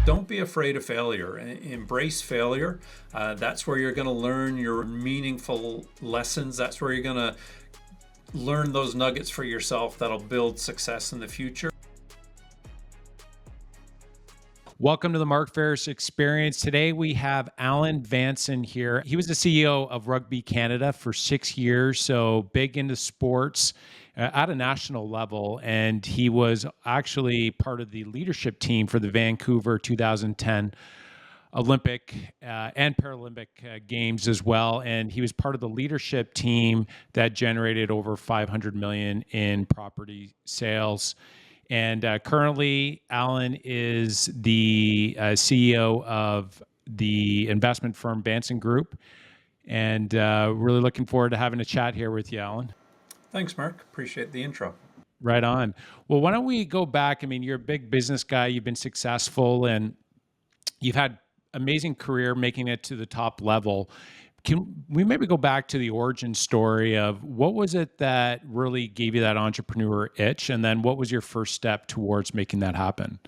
Don't be afraid of failure. Embrace failure. That's where you're going to learn your meaningful lessons. That's where you're going to learn those nuggets for yourself that'll build success in the future. Welcome to the Mark Ferris Experience. Today we have Alan Vansen here. He was the CEO of Rugby Canada for 6 years, so big into sports at a national level. And he was actually part of the leadership team for the Vancouver 2010 Olympic and Paralympic games as well. And he was part of the leadership team that generated over 500 million in property sales. And currently, Alan is the CEO of the investment firm Vansen Group. And really looking forward to having a chat here with you, Alan. Thanks, Mark. Appreciate the intro. Right on. Well, why don't we go back? I mean, you're a big business guy. You've been successful and you've had amazing career making it to the top level. Can we maybe go back to the origin story of what was it that really gave you that entrepreneur itch? And then what was your first step towards making that happen?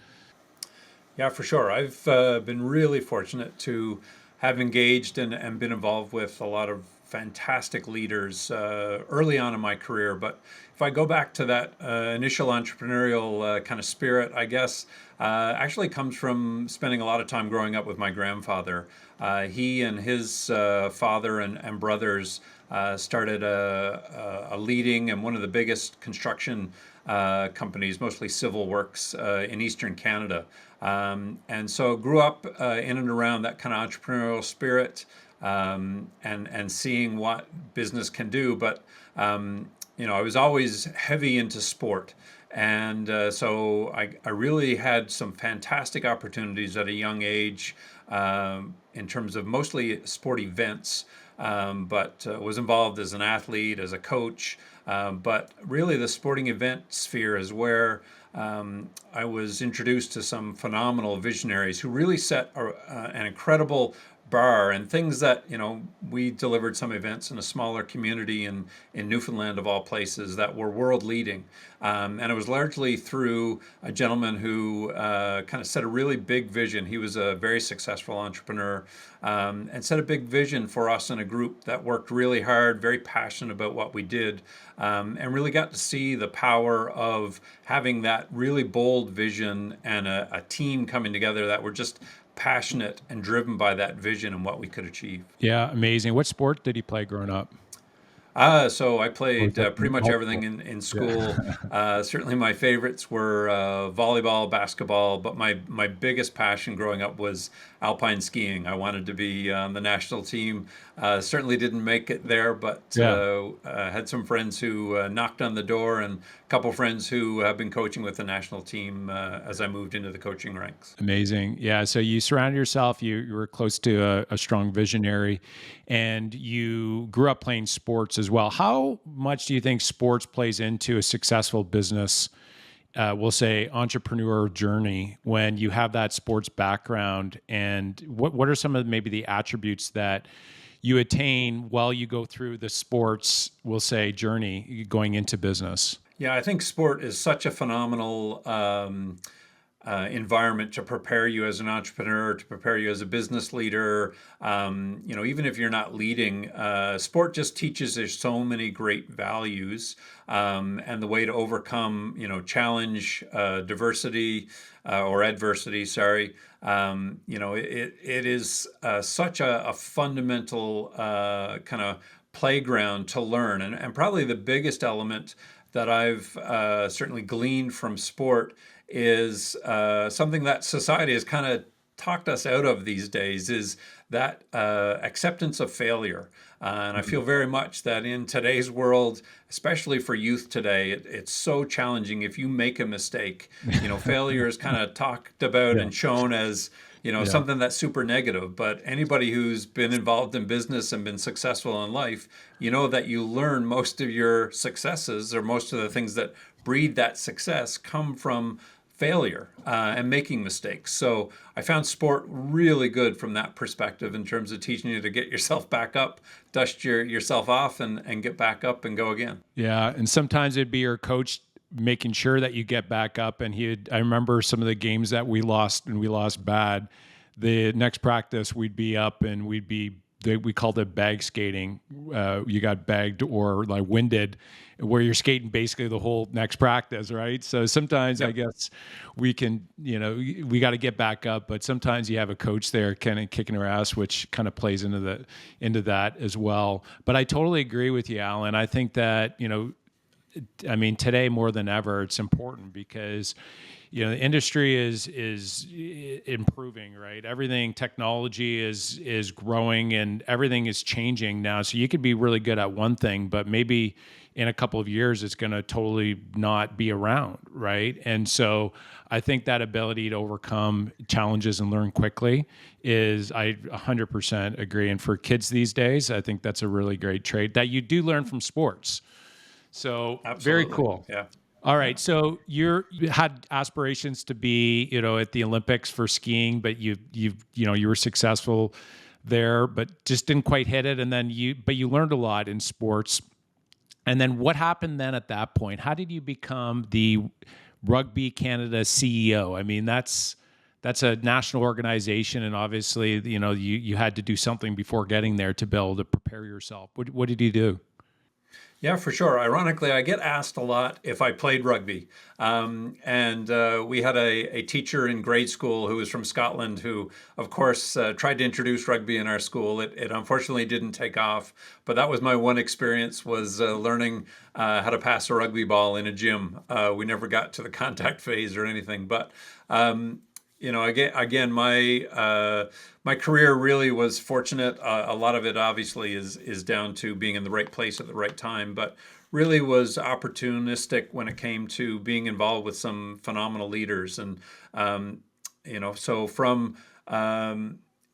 Yeah, for sure. I've been really fortunate to have engaged and been involved with a lot of fantastic leaders early on in my career. But if I go back to that initial entrepreneurial kind of spirit, I guess actually comes from spending a lot of time growing up with my grandfather. He and his father and brothers started a leading and one of the biggest construction companies, mostly civil works in Eastern Canada. And so grew up in and around that kind of entrepreneurial spirit and seeing what business can do. But, I was always heavy into sport. And so I really had some fantastic opportunities at a young age in terms of mostly sport events, but was involved as an athlete, as a coach. But really, the sporting event sphere is where I was introduced to some phenomenal visionaries who really set an incredible bar and things that we delivered some events in a smaller community in Newfoundland of all places that were world leading, and it was largely through a gentleman who kind of set a really big vision. He was a very successful entrepreneur, and set a big vision for us in a group that worked really hard, very passionate about what we did, and really got to see the power of having that really bold vision and a team coming together that were just passionate and driven by that vision and what we could achieve. Yeah, amazing. What sport did he play growing up? So I Or was played that pretty much everything multiple? in school. Yeah. Certainly my favorites were volleyball, basketball, but my biggest passion growing up was alpine skiing. I wanted to be on the national team. Certainly didn't make it there, but Yeah. had some friends who knocked on the door and a couple friends who have been coaching with the national team as I moved into the coaching ranks. Amazing. Yeah. So you surrounded yourself, you were close to a strong visionary, and you grew up playing sports as well. How much do you think sports plays into a successful business, we'll say entrepreneur journey, when you have that sports background? And what are some of maybe the attributes that you attain while you go through the sports, we'll say, journey going into business? Yeah, I think sport is such a phenomenal environment to prepare you as an entrepreneur, to prepare you as a business leader. Even if you're not leading, sport just teaches there's so many great values, and the way to overcome, challenge, diversity, or adversity. Sorry. It is such a fundamental kind of playground to learn, and probably the biggest element that I've certainly gleaned from sport is something that society has kind of talked us out of these days, is that acceptance of failure. And I feel very much that in today's world, especially for youth today, it's so challenging if you make a mistake. Failure is kind of talked about Yeah. and shown as Yeah. something that's super negative. But anybody who's been involved in business and been successful in life, that you learn most of your successes, or most of the things that breed that success, come from failure and making mistakes. So I found sport really good from that perspective in terms of teaching you to get yourself back up, dust yourself off, and get back up and go again. Yeah. And sometimes it'd be your coach making sure that you get back up. And I remember some of the games that we lost, and we lost bad. The next practice, we'd be up and we called it bag skating. You got bagged or like winded, where you're skating basically the whole next practice, right? So sometimes I Yep. guess we got to get back up, but sometimes you have a coach there kind of kicking our ass, which kind of plays into that as well. But I totally agree with you, Alan. I think that I mean, today more than ever, it's important because the industry is improving, right? Everything, technology is growing, and everything is changing now. So you could be really good at one thing, but maybe in a couple of years it's going to totally not be around, right? And so I think that ability to overcome challenges and learn quickly is, I 100% agree. And for kids these days, I think that's a really great trait that you do learn from sports. So very Absolutely. cool. Yeah. All Yeah. right. So you had aspirations to be, at the Olympics for skiing, but you were successful there, but just didn't quite hit it. And then you learned a lot in sports. And then what happened then at that point? How did you become the Rugby Canada CEO? I mean, that's a national organization, and obviously, you had to do something before getting there to be able to prepare yourself. What did you do? Yeah, for sure. Ironically, I get asked a lot if I played rugby. And we had a teacher in grade school who was from Scotland who, of course, tried to introduce rugby in our school. It unfortunately didn't take off, but that was my one experience, was learning how to pass a rugby ball in a gym. We never got to the contact phase or anything, but again, my career really was fortunate. A lot of it obviously is down to being in the right place at the right time, but really was opportunistic when it came to being involved with some phenomenal leaders. And so from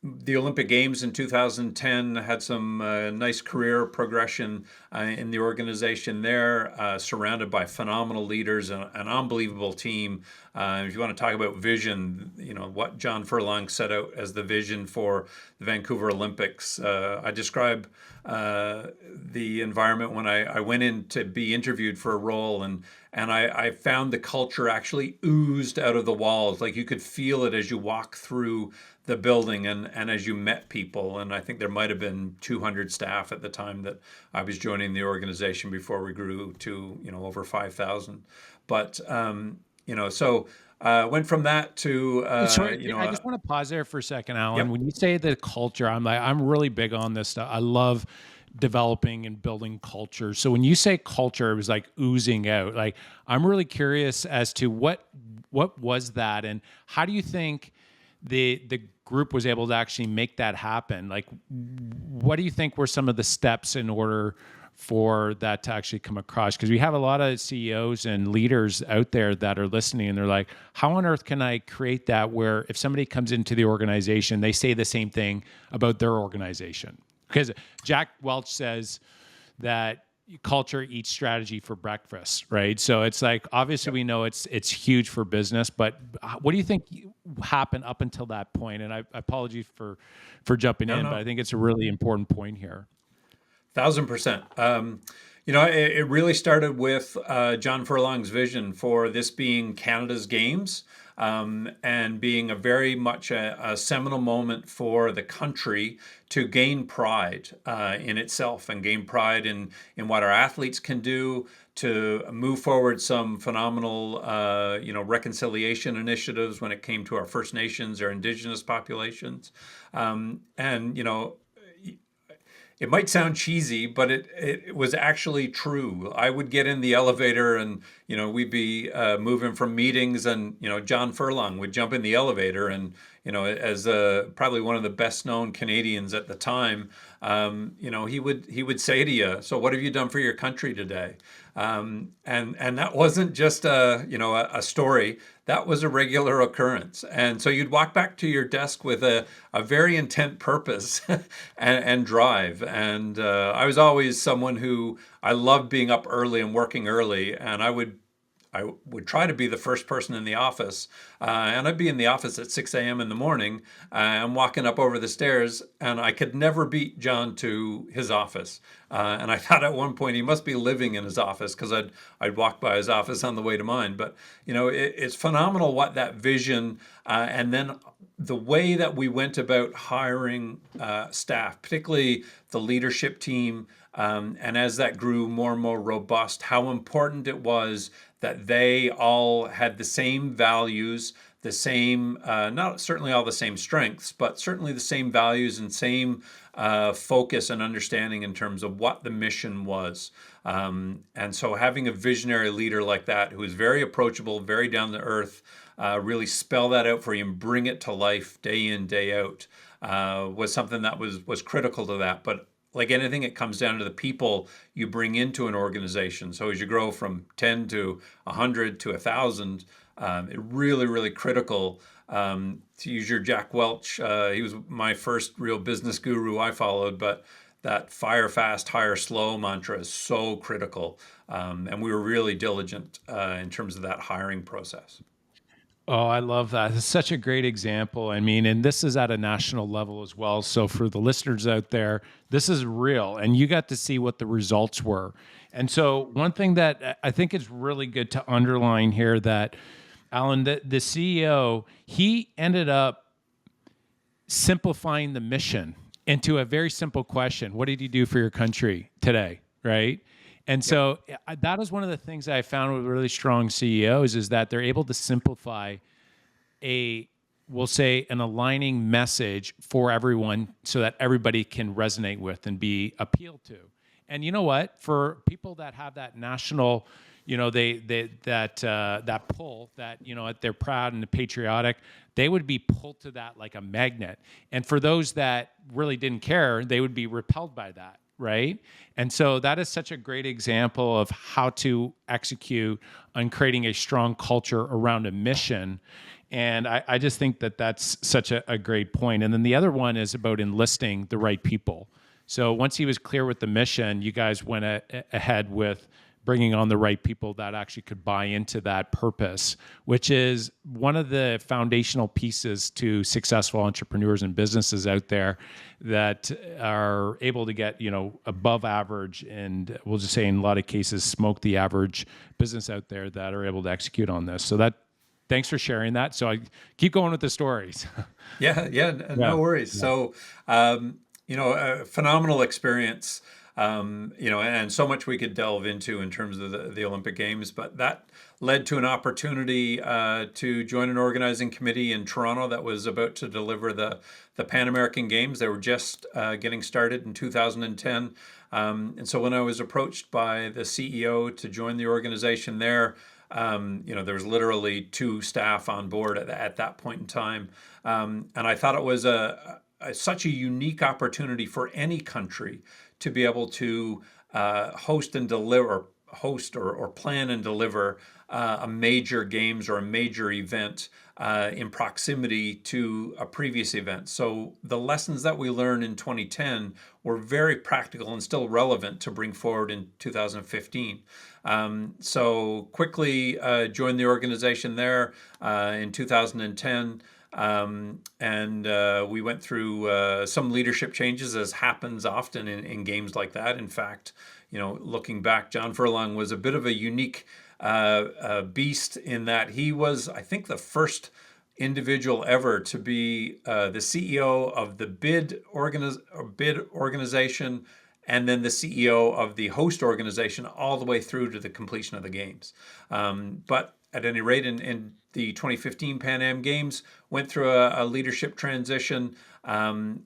the Olympic Games in 2010, had some nice career progression in the organization there, surrounded by phenomenal leaders and an unbelievable team. If you want to talk about vision, what John Furlong set out as the vision for the Vancouver Olympics. I describe the environment when I went in to be interviewed for a role, and I found the culture actually oozed out of the walls. Like, you could feel it as you walk through the building and as you met people. And I think there might have been 200 staff at the time that I was joining the organization, before we grew to over 5,000. But so went from that to Sorry, I just want to pause there for a second, Alan. yep. When you say the culture, I'm really big on this stuff. I love developing and building culture. So when you say culture, it was like oozing out. Like, I'm really curious as to what was that, and how do you think the group was able to actually make that happen? Like, what do you think were some of the steps in order for that to actually come across? Because we have a lot of CEOs and leaders out there that are listening, and they're like, how on earth can I create that where if somebody comes into the organization, they say the same thing about their organization? Because Jack Welch says that culture eats strategy for breakfast, right? So it's like, obviously we know it's huge for business, but what do you think happened up until that point? And I apologize for jumping No, in, but no. I think it's a really important point here. 1,000%. It really started with John Furlong's vision for this being Canada's Games, and being a very much a seminal moment for the country to gain pride in itself, and gain pride in what our athletes can do, to move forward some phenomenal, reconciliation initiatives when it came to our First Nations, our Indigenous populations. And it might sound cheesy, but it was actually true. I would get in the elevator, and we'd be moving from meetings, and John Furlong would jump in the elevator, and as probably one of the best known Canadians at the time, he would say to you, "So what have you done for your country today?" And that wasn't just a story. That was a regular occurrence. And so you'd walk back to your desk with a very intent purpose and drive. And I was always someone who, I loved being up early and working early, and I would I would try to be the first person in the office, and I'd be in the office at 6 a.m. in the morning. I'm walking up over the stairs, and I could never beat John to his office. And I thought at one point he must be living in his office because I'd walk by his office on the way to mine. But it's phenomenal what that vision and then the way that we went about hiring staff, particularly the leadership team, and as that grew more and more robust, how important it was that they all had the same values, the same, not certainly all the same strengths, but certainly the same values and same focus and understanding in terms of what the mission was. And so having a visionary leader like that who is very approachable, very down to earth, really spell that out for you and bring it to life day in, day out, was something that was critical to that. But like anything, it comes down to the people you bring into an organization. So as you grow from 10 to 100 to 1,000, it really, really critical. To use your Jack Welch, he was my first real business guru I followed, but that fire fast, hire slow mantra is so critical. And we were really diligent in terms of that hiring process. Oh, I love that. It's such a great example. I mean, and this is at a national level as well. So for the listeners out there, this is real, and you got to see what the results were. And so one thing that I think is really good to underline here that Alan, the CEO, he ended up simplifying the mission into a very simple question. What did you do for your country today? Right. And Yep. so that is one of the things that I found with really strong CEOs is that they're able to simplify a, we'll say, an aligning message for everyone so that everybody can resonate with and be appealed to. And you know what? For people that have that national, that pull that they're proud and patriotic, they would be pulled to that like a magnet. And for those that really didn't care, they would be repelled by that. Right. And so that is such a great example of how to execute on creating a strong culture around a mission. And I just think that that's such a great point. And then the other one is about enlisting the right people. So once he was clear with the mission, you guys went ahead with bringing on the right people that actually could buy into that purpose, which is one of the foundational pieces to successful entrepreneurs and businesses out there that are able to get, above average, and we'll just say in a lot of cases, smoke the average business out there that are able to execute on this. So thanks for sharing that. So I keep going with the stories. Yeah, yeah, Yeah. no worries. So, a phenomenal experience, and so much we could delve into in terms of the Olympic Games, but that led to an opportunity to join an organizing committee in Toronto that was about to deliver the Pan American Games. They were just getting started in 2010. And so when I was approached by the CEO to join the organization there, there was literally two staff on board at that point in time. And I thought it was such a unique opportunity for any country to be able to host and deliver, host or plan and deliver a major games or a major event in proximity to a previous event. So the lessons that we learned in 2010 were very practical and still relevant to bring forward in 2015. So quickly joined the organization there in 2010. And we went through some leadership changes, as happens often in games like that. In fact, looking back, John Furlong was a bit of a unique beast in that he was, I think, the first individual ever to be the CEO of the bid organization and then the CEO of the host organization all the way through to the completion of the games. But at any rate, in the 2015 Pan Am Games, went through a leadership transition, again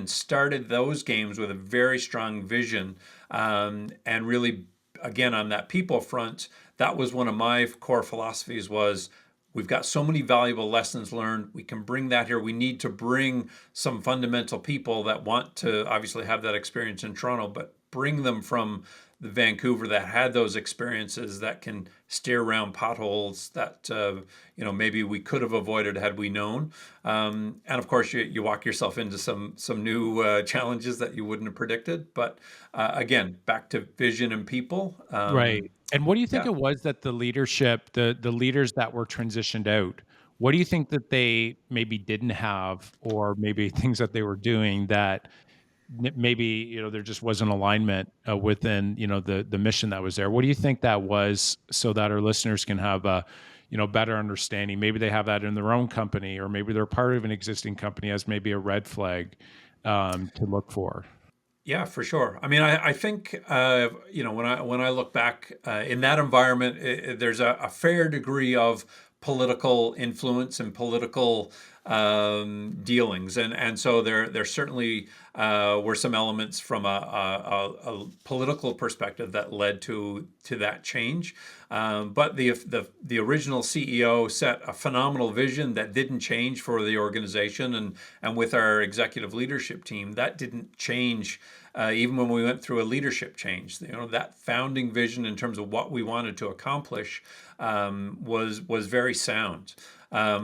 started those games with a very strong vision, and really, again, on that people front, that was one of my core philosophies was we've got so many valuable lessons learned. We can bring that here. We need to bring some fundamental people that want to obviously have that experience in Toronto, but bring them from the Vancouver that had those experiences that can steer around potholes that maybe we could have avoided had we known. And of course, you walk yourself into some new challenges that you wouldn't have predicted. But again, back to vision and people. Right. And what do you think Yeah. it was that the leadership, the leaders that were transitioned out, what do you think that they maybe didn't have, or maybe things that they were doing that maybe there just wasn't alignment within the mission that was there? What do you think that was, so that our listeners can have a better understanding? Maybe they have that in their own company, or maybe they're part of an existing company as maybe a red flag to look for. Yeah, for sure. I mean, I think when I look back in that environment, there's a fair degree of political influence and political dealings, and so there certainly were some elements from a political perspective that led to that change. But the original CEO set a phenomenal vision that didn't change for the organization, and with our executive leadership team, that didn't change. Even when we went through a leadership change, that founding vision in terms of what we wanted to accomplish was very sound. I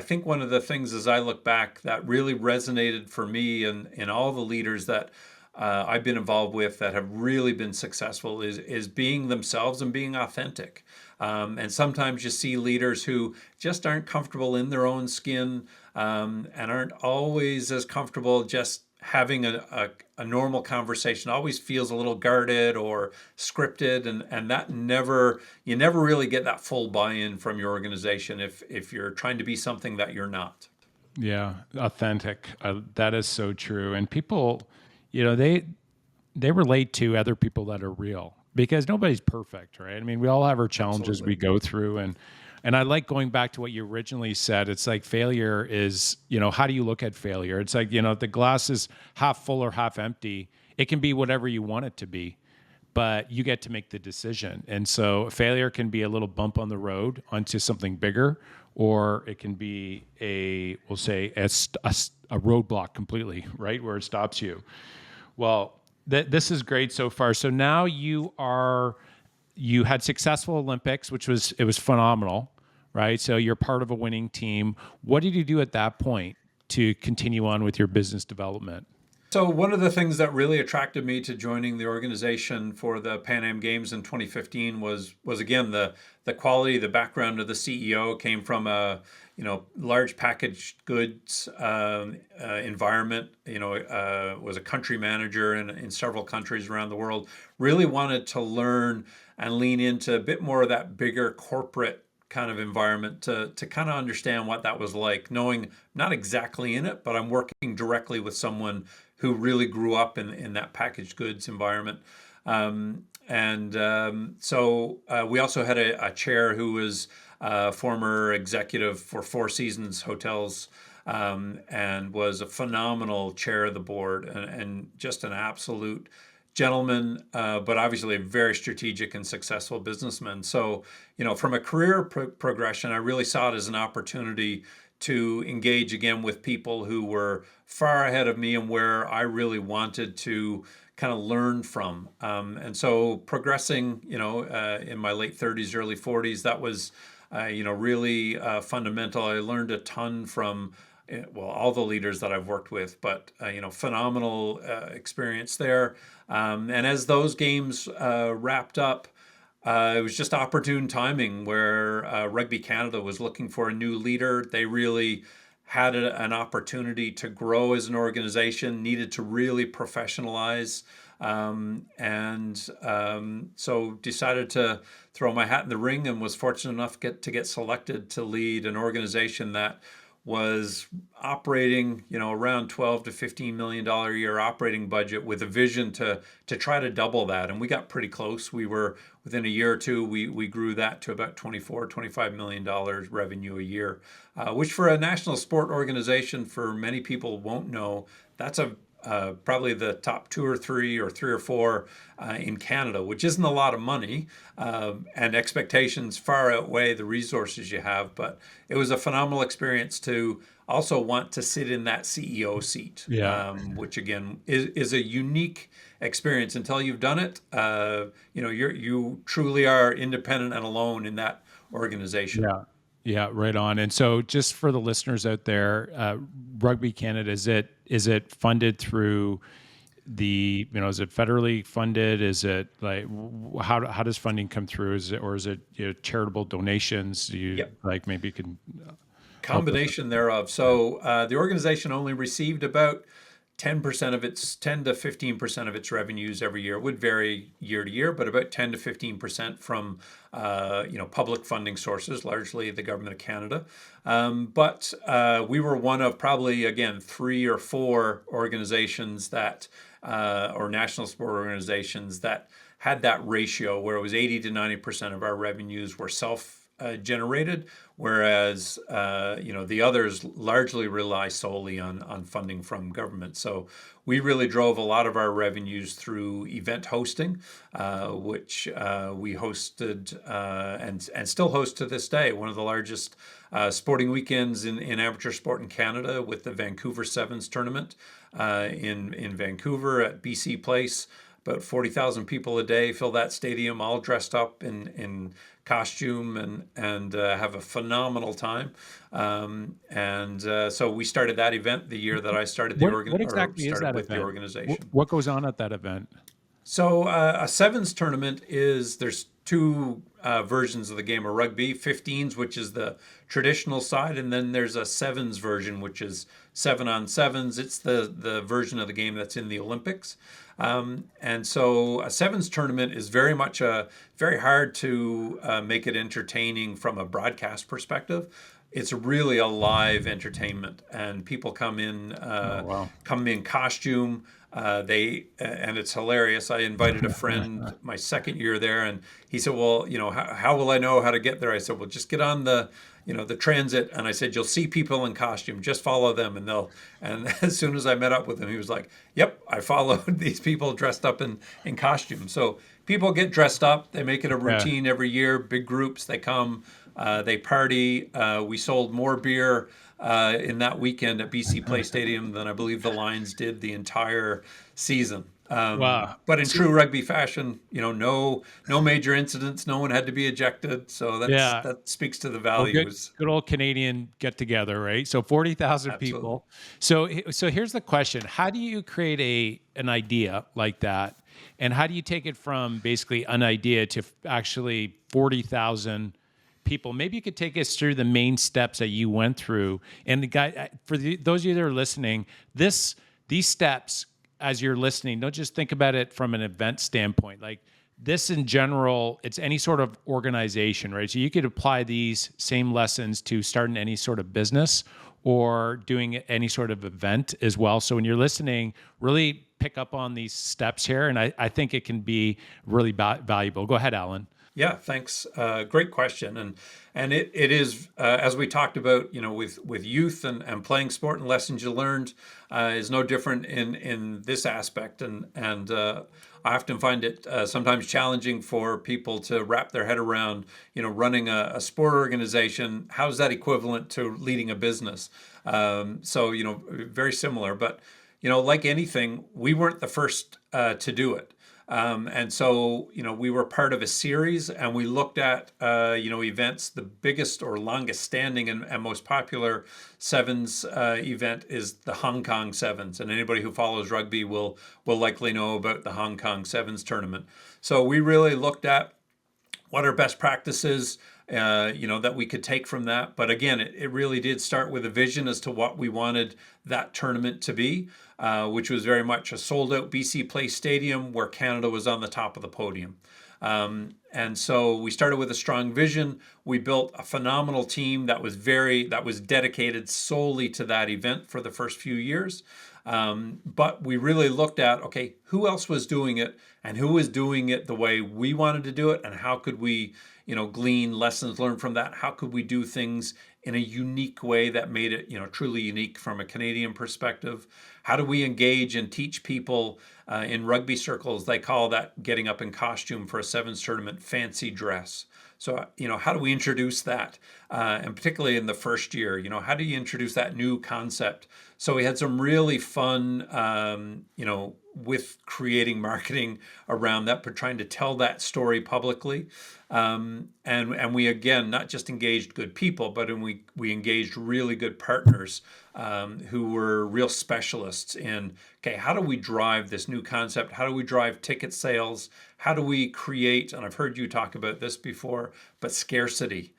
think one of the things as I look back that really resonated for me and in all the leaders that I've been involved with that have really been successful is being themselves and being authentic. And sometimes you see leaders who just aren't comfortable in their own skin, and aren't always as comfortable just having a normal conversation. Always feels a little guarded or scripted, and that you never really get that full buy-in from your organization if you're trying to be something that you're not. Yeah, authentic. That is so true. And people, you know, they relate to other people that are real, because nobody's perfect, right? I mean, we all have our challenges Absolutely. we go through, and I like going back to what you originally said. It's like failure is, how do you look at failure? It's like, if the glass is half full or half empty, it can be whatever you want it to be, but you get to make the decision. And so failure can be a little bump on the road onto something bigger, or it can be we'll say a roadblock completely, right? Where it stops you. Well, this is great so far. So now you had successful Olympics, it was phenomenal, right? So you're part of a winning team. What did you do at that point to continue on with your business development? So one of the things that really attracted me to joining the organization for the Pan Am Games in 2015 was again the quality, the background of the CEO came from a large packaged goods environment. Was a country manager in several countries around the world. Really wanted to learn and lean into a bit more of that bigger corporate kind of environment to kind of understand what that was like, knowing not exactly in it, but I'm working directly with someone who really grew up in that packaged goods environment. We also had a chair who was a former executive for Four Seasons Hotels, and was a phenomenal chair of the board, and just an absolute gentleman, but obviously a very strategic and successful businessman. So, from a career progression, I really saw it as an opportunity to engage again with people who were far ahead of me and where I really wanted to kind of learn from. And so progressing, in my late 30s, early 40s, that was, really fundamental. I learned a ton from, well, all the leaders that I've worked with, but, phenomenal experience there. And as those games wrapped up, it was just opportune timing where Rugby Canada was looking for a new leader. They really had an opportunity to grow as an organization, needed to really professionalize, so decided to throw my hat in the ring, and was fortunate enough to get selected to lead an organization that was operating, around 12 to $15 million a year operating budget, with a vision to try to double that. And we got pretty close. We were within a year or two, we grew that to about $24-25 million revenue a year, which for a national sport organization, for many people won't know, that's probably the top two or three or four in Canada, which isn't a lot of money, and expectations far outweigh the resources you have. But it was a phenomenal experience to also want to sit in that CEO seat, Yeah. which again is a unique experience. Until you've done it, you truly are independent and alone in that organization. Yeah. Yeah, right on. And so, just for the listeners out there, Rugby Canada, is it funded through is it federally funded? Is it like how does funding come through? Is it charitable donations? Do you Yep. like maybe you can help with that? Combination thereof. So the organization only received about 10% of its 10 to 15% of its revenues every year. It would vary year to year, but about 10 to 15% from public funding sources, largely the government of Canada. But we were one of probably again 3 or 4 organizations that or national sport organizations that had that ratio where it was 80 to 90% of our revenues were self generated, whereas the others largely rely solely on funding from government. So we really drove a lot of our revenues through event hosting, which we hosted and still host to this day. One of the largest sporting weekends in amateur sport in Canada with the Vancouver Sevens tournament in Vancouver at BC Place. About 40,000 people a day fill that stadium, all dressed up in costume and have a phenomenal time. So we started that event the year that I started What exactly is started that with the event? organization. What goes on at that event? So a sevens tournament is there's 2 versions of the game of rugby: 15s, which is the traditional side, and then there's a sevens version, which is 7-on-7s. It's the version of the game that's in the Olympics. And so a sevens tournament is very hard to make it entertaining from a broadcast perspective. It's really a live entertainment, and people Oh wow. come in costume. They and it's hilarious. I invited a friend my second year there, and he said, "Well, how will I know how to get there?" I said, "Well, just get on the transit." And I said, "You'll see people in costume. Just follow them, and they'll." And as soon as I met up with him, he was like, "Yep, I followed these people dressed up in costume." So people get dressed up. They make it a Yeah. routine every year. Big groups. They come. They party. We sold more beer in that weekend at BC Play Stadium than I believe the Lions did the entire season. Wow. But in See, true rugby fashion, no major incidents. No one had to be ejected. So yeah. that speaks to the Well, values. good old Canadian get together, right? So 40,000 Absolutely. people. So here's the question. How do you create an idea like that? And how do you take it from basically an idea to actually 40,000 people? Maybe you could take us through the main steps that you went through. And the guy, those of you that are listening, these steps, as you're listening, don't just think about it from an event standpoint. Like this in general, it's any sort of organization, right? So you could apply these same lessons to starting any sort of business or doing any sort of event as well. So when you're listening, really pick up on these steps here. And I think it can be really valuable. Go ahead, Alan. Yeah, thanks. Great question, and it is as we talked about, with youth and playing sport and lessons you learned is no different in this aspect, and I often find it sometimes challenging for people to wrap their head around, running a sport organization. How's that equivalent to leading a business? So very similar, but like anything, we weren't the first to do it. And so, we were part of a series, and we looked at, events. The biggest or longest standing and most popular sevens event is the Hong Kong Sevens, and anybody who follows rugby will likely know about the Hong Kong Sevens tournament. So we really looked at what are best practices, that we could take from that. But again, it really did start with a vision as to what we wanted that tournament to be, which was very much a sold out BC Place Stadium where Canada was on the top of the podium. And so we started with a strong vision. We built a phenomenal team that was dedicated solely to that event for the first few years. But we really looked at, okay, who else was doing it and who was doing it the way we wanted to do it, and how could we, glean lessons learned from that? How could we do things in a unique way that made it, truly unique from a Canadian perspective? How do we engage and teach people in rugby circles? They call that getting up in costume for a sevens tournament fancy dress. So, how do we introduce that? And particularly in the first year, how do you introduce that new concept? So we had some really fun, with creating marketing around that, but trying to tell that story publicly. And we again not just engaged good people, but we engaged really good partners who were real specialists in, okay, how do we drive this new concept? How do we drive ticket sales? How do we create? And I've heard you talk about this before, but scarcity.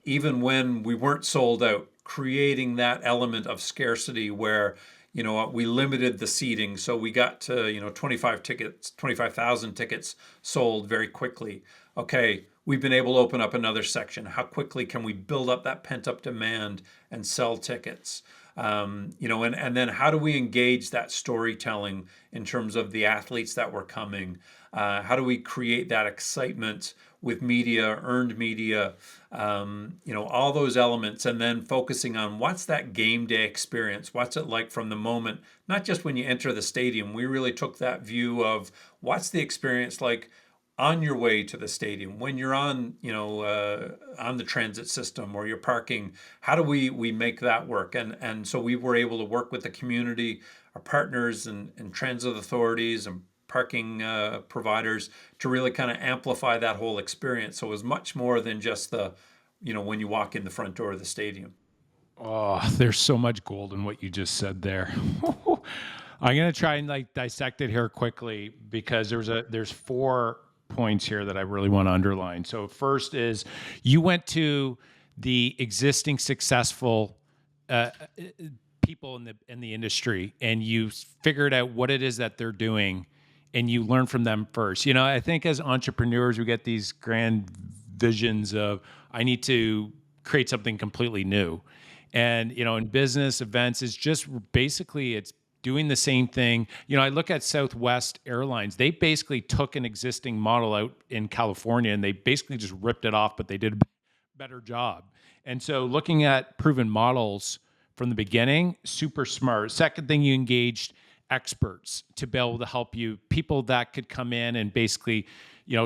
Even when we weren't sold out, creating that element of scarcity where we limited the seating, so we got to 25,000 tickets sold very quickly. Okay, we've been able to open up another section. How quickly can we build up that pent up demand and sell tickets? And then how do we engage that storytelling in terms of the athletes that were coming? How do we create that excitement with media, earned media, all those elements, and then focusing on what's that game day experience? What's it like from the moment, not just when you enter the stadium. We really took that view of what's the experience like on your way to the stadium, when you're on the transit system or you're parking. How do we make that work? And so we were able to work with the community, our partners, and transit authorities and parking providers to really kind of amplify that whole experience. So it was much more than just when you walk in the front door of the stadium. Oh, there's so much gold in what you just said there. I'm gonna try and like dissect it here quickly because there's 4 points here that I really want to underline. So first is you went to the existing successful uh, people in the industry and you figured out what it is that they're doing and you learn from them first. I think as entrepreneurs we get these grand visions of I need to create something completely new. And in business events it's just basically it's doing the same thing. I look at Southwest Airlines. They basically took an existing model out in California and they basically just ripped it off, but they did a better job. And so looking at proven models from the beginning, super smart. Second thing, you engaged experts to be able to help you, people that could come in and basically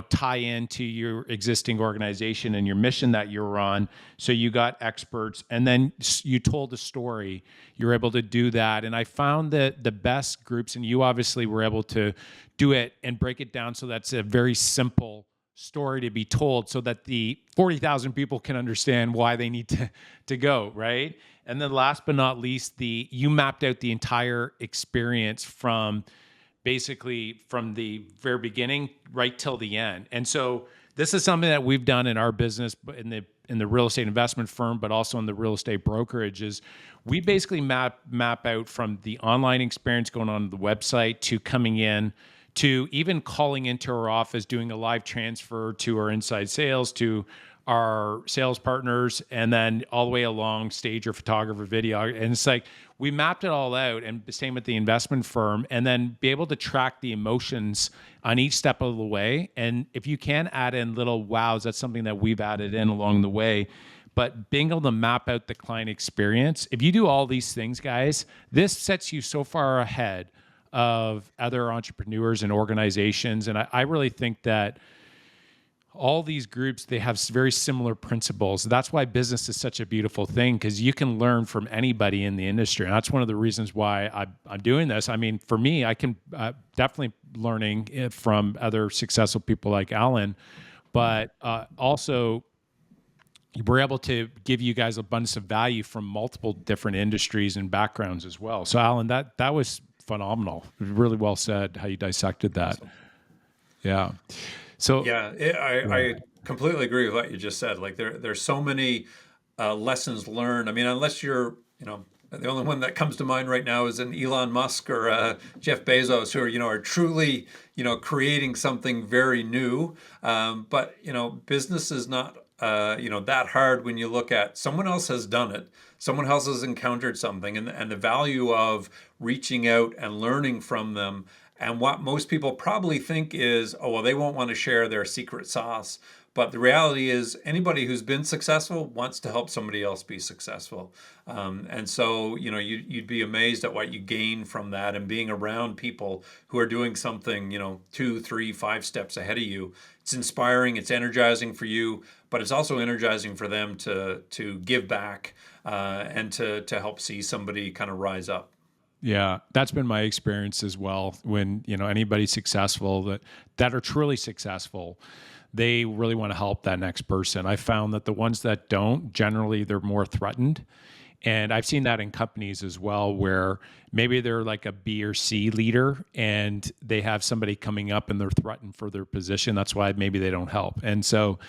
tie into your existing organization and your mission that you're on. So you got experts and then you told a story. You're able to do that. And I found that the best groups, and you obviously were able to do it and break it down so that's a very simple story to be told so that the 40,000 people can understand why they need to go, right? And then last but not least, you mapped out the entire experience from basically from the very beginning right till the end. And so this is something that we've done in our business in the real estate investment firm, but also in the real estate brokerage is we basically map out from the online experience going on the website to coming in to even calling into our office, doing a live transfer to our inside sales, to our sales partners, and then all the way along stage or photographer, video. And it's like we mapped it all out, and the same with the investment firm, and then be able to track the emotions on each step of the way. And if you can add in little wows, that's something that we've added in along the way. But being able to map out the client experience, if you do all these things, guys, this sets you so far ahead of other entrepreneurs and organizations. And I really think that all these groups, they have very similar principles. That's why business is such a beautiful thing, because you can learn from anybody in the industry. And that's one of the reasons why I'm doing this. I mean, for me, I can definitely learning from other successful people like Alan, but also we're able to give you guys abundance of value from multiple different industries and backgrounds as well. So Alan, that was phenomenal. Really well said how you dissected that. Awesome. Yeah. So Yeah, I completely agree with what you just said. Like there's so many lessons learned. I mean, unless you're, the only one that comes to mind right now is an Elon Musk or Jeff Bezos, who are truly, creating something very new. But business is not, that hard when you look at someone else has done it. Someone else has encountered something, and the value of reaching out and learning from them. And what most people probably think is, oh, well, they won't want to share their secret sauce. But the reality is, anybody who's been successful wants to help somebody else be successful. And so, you'd be amazed at what you gain from that and being around people who are doing something, 2, 3, 5 steps ahead of you. It's inspiring, it's energizing for you, but it's also energizing for them to give back and to help see somebody kind of rise up. Yeah, that's been my experience as well. When anybody successful that are truly successful, they really want to help that next person. I found that the ones that don't, generally they're more threatened. And I've seen that in companies as well, where maybe they're like a B or C leader and they have somebody coming up and they're threatened for their position. That's why maybe they don't help. And so,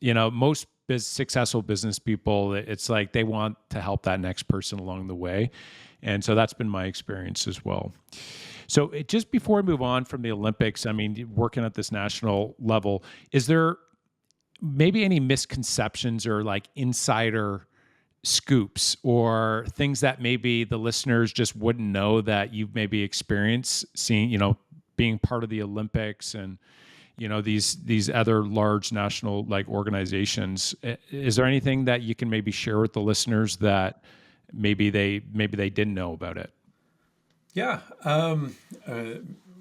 most successful business people, it's like they want to help that next person along the way. And so that's been my experience as well. So just before we move on from the Olympics, I mean, working at this national level, is there maybe any misconceptions or like insider scoops or things that maybe the listeners just wouldn't know that you've maybe experienced seeing, being part of the Olympics and, these other large national like organizations? Is there anything that you can maybe share with the listeners that maybe they didn't know about it? Yeah,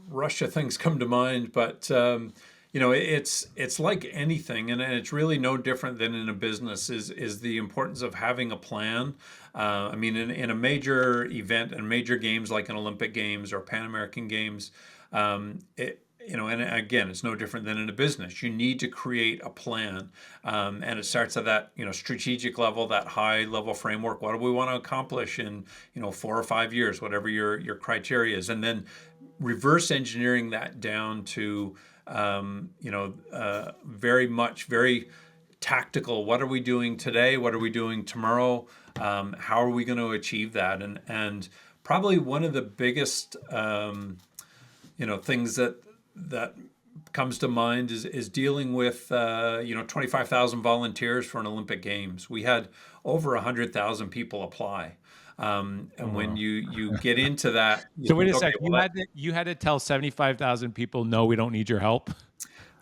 Russia things come to mind, but it's like anything, and it's really no different than in a business. Is the importance of having a plan. I mean, in a major event and major games like an Olympic Games or Pan American Games, and again, it's no different than in a business. You need to create a plan, and it starts at that strategic level, that high level framework. What do we want to accomplish in 4 or 5 years, whatever your criteria is, and then reverse engineering that down to very tactical. What are we doing today? What are we doing tomorrow? How are we going to achieve that? And probably one of the biggest things that comes to mind is dealing with 25,000 volunteers for an Olympic Games. We had over 100,000 people apply. And when you get into that, you So wait think, a okay, second, well, you had to tell 75,000 people, no, we don't need your help.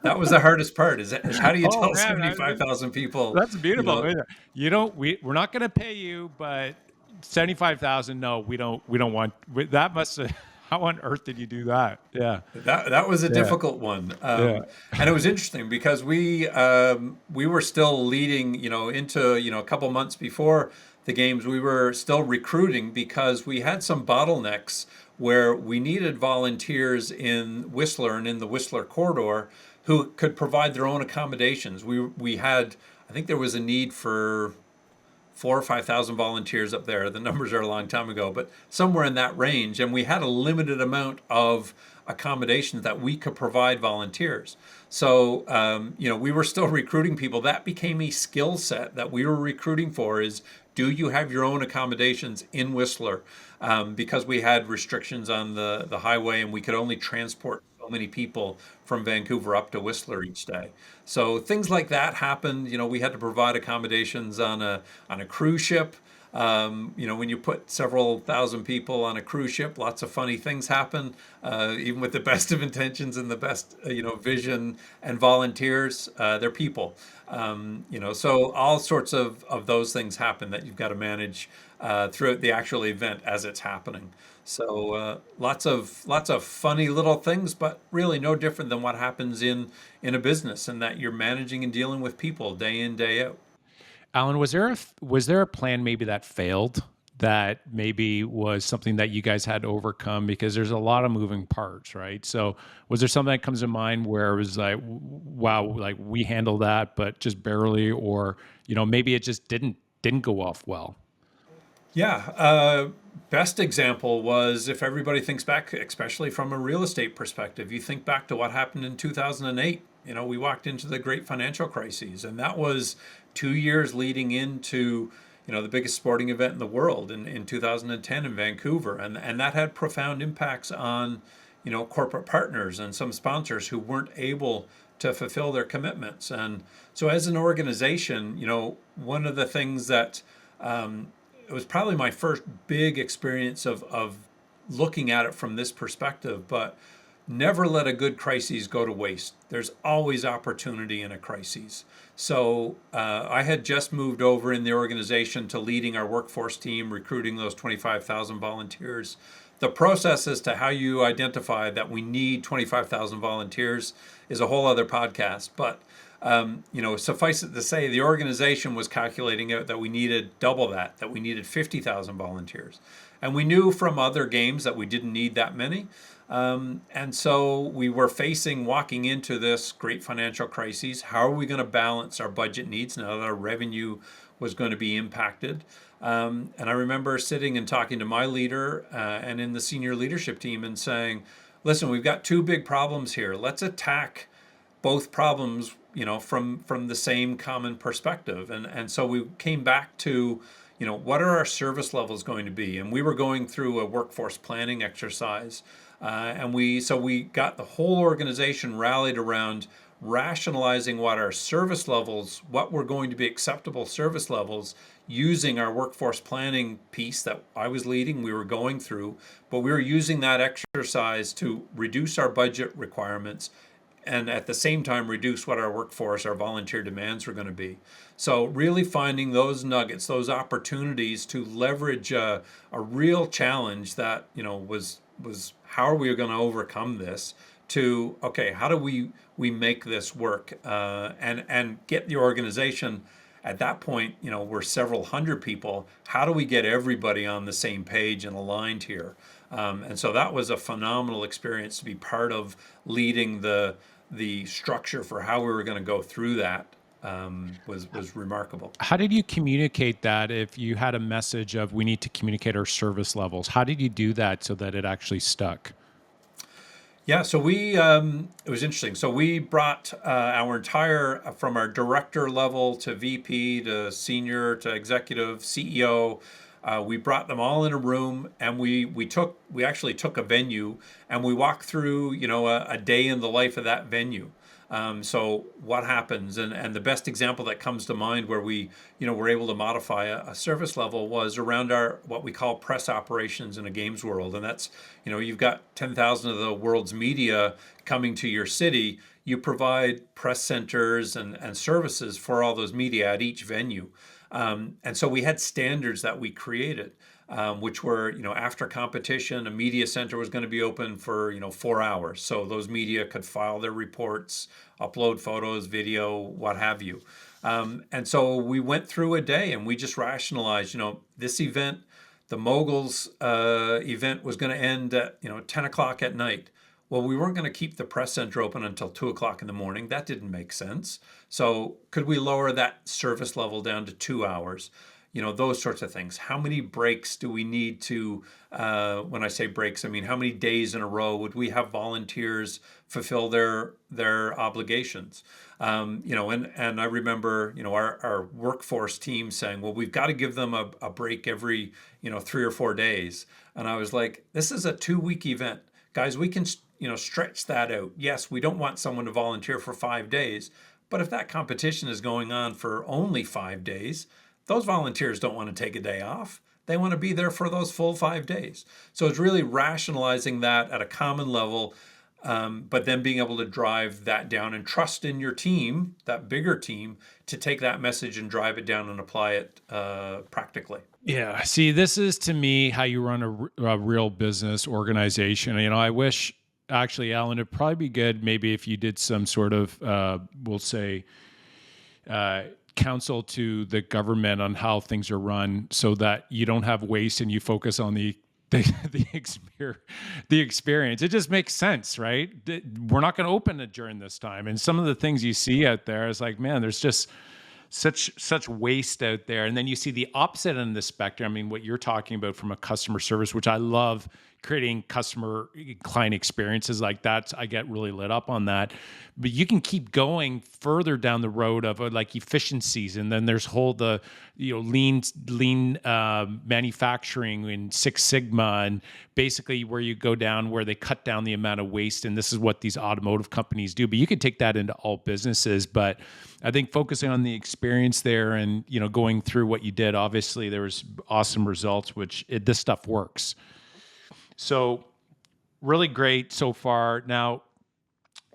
that was the hardest part. Is how do you Oh tell man, 75,000 people, that's beautiful. You don't. We're not going to pay you, but 75,000. No, we don't want. That must. How on earth did you do that? Yeah, that was a yeah, difficult one, yeah. and it was interesting because we were still leading, into a couple months before the games. We were still recruiting because we had some bottlenecks where we needed volunteers in Whistler and in the Whistler corridor who could provide their own accommodations. We had, I think there was a need for 4 or 5 thousand volunteers up there. The numbers are a long time ago, but somewhere in that range. And we had a limited amount of accommodations that we could provide volunteers. So, we were still recruiting people. That became a skill set that we were recruiting for is, do you have your own accommodations in Whistler? Because we had restrictions on the highway and we could only transport so many people from Vancouver up to Whistler each day. So things like that happened. We had to provide accommodations on a cruise ship. When you put several thousand people on a cruise ship, lots of funny things happen. Even with the best of intentions and the best, vision and volunteers, they're people. So all sorts of those things happen that you've got to manage throughout the actual event as it's happening. So lots of funny little things, but really no different than what happens in a business, and that you're managing and dealing with people day in, day out. Alan, was there a plan maybe that failed that maybe was something that you guys had to overcome because there's a lot of moving parts, right? So was there something that comes to mind where it was like, wow, like we handled that, but just barely, or maybe it just didn't go off well? Yeah, best example was if everybody thinks back, especially from a real estate perspective, you think back to what happened in 2008. We walked into the great financial crises, and that was 2 years leading into, the biggest sporting event in the world in 2010 in Vancouver. And that had profound impacts on, corporate partners and some sponsors who weren't able to fulfill their commitments. And so as an organization, one of the things that it was probably my first big experience of looking at it from this perspective, but never let a good crisis go to waste. There's always opportunity in a crisis. So I had just moved over in the organization to leading our workforce team, recruiting those 25,000 volunteers. The process as to how you identify that we need 25,000 volunteers is a whole other podcast. But Suffice it to say, the organization was calculating out that we needed double that we needed 50,000 volunteers. And we knew from other games that we didn't need that many. And so we were walking into this great financial crisis. How are we going to balance our budget needs now that our revenue was going to be impacted? And I remember sitting and talking to my leader and in the senior leadership team and saying, listen, we've got two big problems here. Let's attack both problems, from the same common perspective. And so we came back to, what are our service levels going to be? And we were going through a workforce planning exercise. And we got the whole organization rallied around rationalizing what were going to be acceptable service levels using our workforce planning piece that I was leading, we were going through, but we were using that exercise to reduce our budget requirements and at the same time reduce what our volunteer demands were going to be. So really finding those nuggets, those opportunities to leverage a real challenge that was how are we going to overcome this to okay, how do we make this work and get the organization at that point, we're several hundred people. How do we get everybody on the same page and aligned here? And so that was a phenomenal experience to be part of leading the structure for how we were going to go through that. Was remarkable. How did you communicate that if you had a message of we need to communicate our service levels? How did you do that so that it actually stuck? Yeah, so it was interesting. So we brought our entire, from our director level to VP to senior to executive, CEO, we brought them all in a room and we actually took a venue and we walked through, a day in the life of that venue. So what happens, and the best example that comes to mind where we, were able to modify a service level was around our what we call press operations in a games world, and that's, you've got 10,000 of the world's media coming to your city. You provide press centers and services for all those media at each venue, and so we had standards that we created. Which were, after competition, a media center was going to be open for, 4 hours. So those media could file their reports, upload photos, video, what have you. And so we went through a day and we just rationalized, this event, the Moguls event was going to end at, 10 o'clock at night. Well, we weren't going to keep the press center open until 2 o'clock in the morning. That didn't make sense. So could we lower that service level down to 2 hours? Those sorts of things. How many breaks do we need to, when I say breaks, I mean, how many days in a row would we have volunteers fulfill their obligations? And I remember, our workforce team saying, well, we've got to give them a break every, 3 or 4 days. And I was like, this is a 2-week event. Guys, we can, stretch that out. Yes, we don't want someone to volunteer for 5 days, but if that competition is going on for only 5 days, those volunteers don't want to take a day off. They want to be there for those full 5 days. So it's really rationalizing that at a common level, but then being able to drive that down and trust in your team, that bigger team, to take that message and drive it down and apply it practically. Yeah. See, this is to me how you run a real business organization. I wish actually, Alan, it'd probably be good maybe if you did some sort of, we'll say, counsel to the government on how things are run so that you don't have waste and you focus on the experience. It just makes sense, right? We're not going to open it during this time. And some of the things you see out there is like, man, there's just such waste out there. And then you see the opposite end of the spectrum. I mean, what you're talking about from a customer service, which I love, creating customer client experiences like that. I get really lit up on that. But you can keep going further down the road of like efficiencies, and then there's lean manufacturing and Six Sigma, and basically where you go down where they cut down the amount of waste. And this is what these automotive companies do. But you can take that into all businesses. But I think focusing on the experience there and going through what you did, obviously there was awesome results, this stuff works. So really great so far. Now,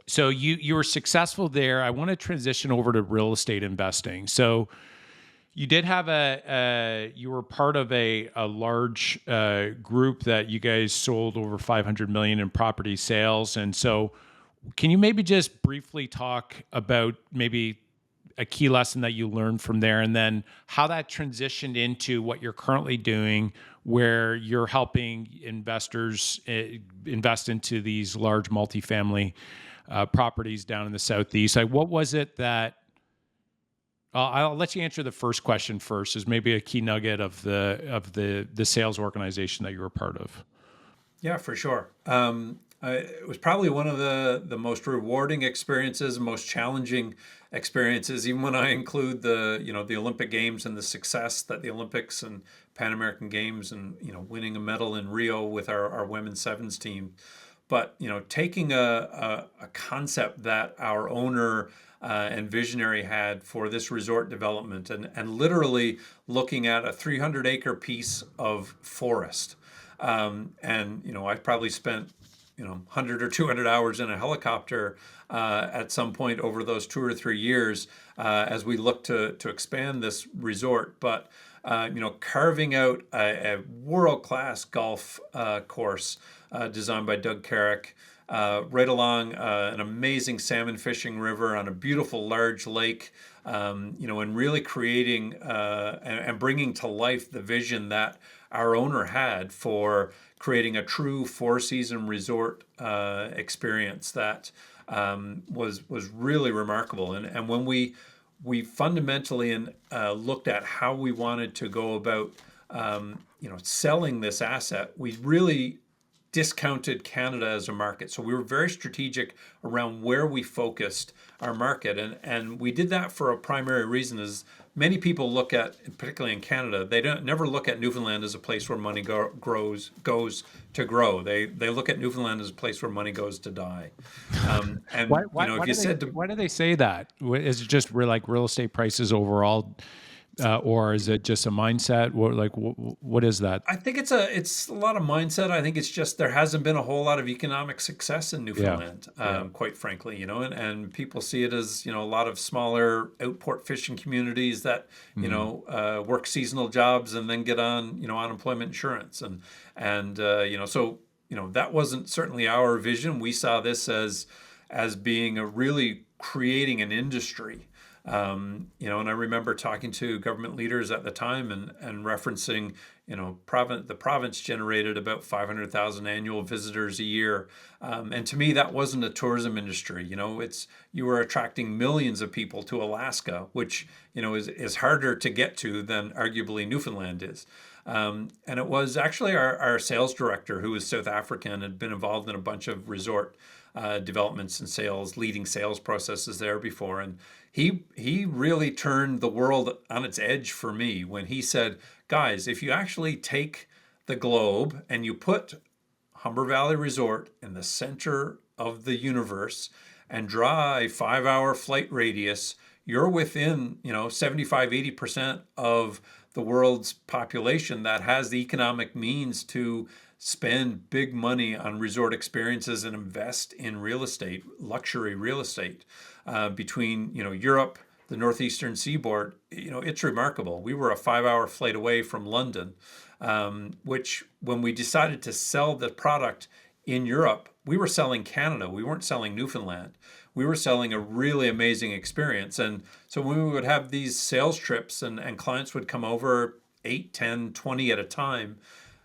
so you were successful there. I want to transition over to real estate investing. So you did have you were part of a large group that you guys sold over $500 million in property sales. And so Can you maybe just briefly talk about maybe a key lesson that you learned from there, and then how that transitioned into what you're currently doing, where you're helping investors invest into these large multifamily properties down in the Southeast? Like, what was it that I'll let you answer the first question first, as maybe a key nugget of the sales organization that you were part of. Yeah, for sure. It was probably one of the most rewarding experiences, most challenging experiences, even when I include the Olympic Games and the success that the Olympics and Pan American Games and winning a medal in Rio with our women's sevens team. But taking a concept that our owner and visionary had for this resort development, and literally looking at a 300-acre piece of forest. And I've probably spent 100 or 200 hours in a helicopter at some point over those 2 or 3 years as we look to expand this resort. But carving out a world-class golf course designed by Doug Carrick, right along an amazing salmon fishing river on a beautiful large lake, and really creating and bringing to life the vision that our owner had for creating a true four-season resort experience that was really remarkable. And when we fundamentally looked at how we wanted to go about selling this asset, we really discounted Canada as a market. So we were very strategic around where we focused our market. And we did that for a primary reason is many people look at, particularly in Canada, they don't never look at Newfoundland as a place where money goes to grow. They look at Newfoundland as a place where money goes to die. Why, And why, if why you do they said to why do they say that? Is it just like real estate prices overall, or is it just a mindset? What is that? I think it's a lot of mindset. I think it's just there hasn't been a whole lot of economic success in Yeah, Newfoundland, yeah. quite frankly, and people see it as a lot of smaller outport fishing communities that Mhm. work seasonal jobs and then get on unemployment insurance and that wasn't certainly our vision. We saw this as being a really creating an industry. And I remember talking to government leaders at the time and referencing, the province generated about 500,000 annual visitors a year. And to me, that wasn't a tourism industry. You were attracting millions of people to Alaska, which, is harder to get to than arguably Newfoundland is. And it was actually our sales director, who was South African, had been involved in a bunch of resort developments and sales, leading sales processes there before. And he really turned the world on its edge for me when he said, guys, if you actually take the globe and you put Humber Valley Resort in the center of the universe and draw a 5-hour flight radius, you're within, 75, 80% of the world's population that has the economic means to spend big money on resort experiences and invest in real estate, luxury real estate. Between, Europe, the northeastern seaboard, it's remarkable. We were a 5-hour flight away from London, which when we decided to sell the product in Europe, we were selling Canada. We weren't selling Newfoundland. We were selling a really amazing experience. And so when we would have these sales trips and clients would come over 8, 10, 20 at a time,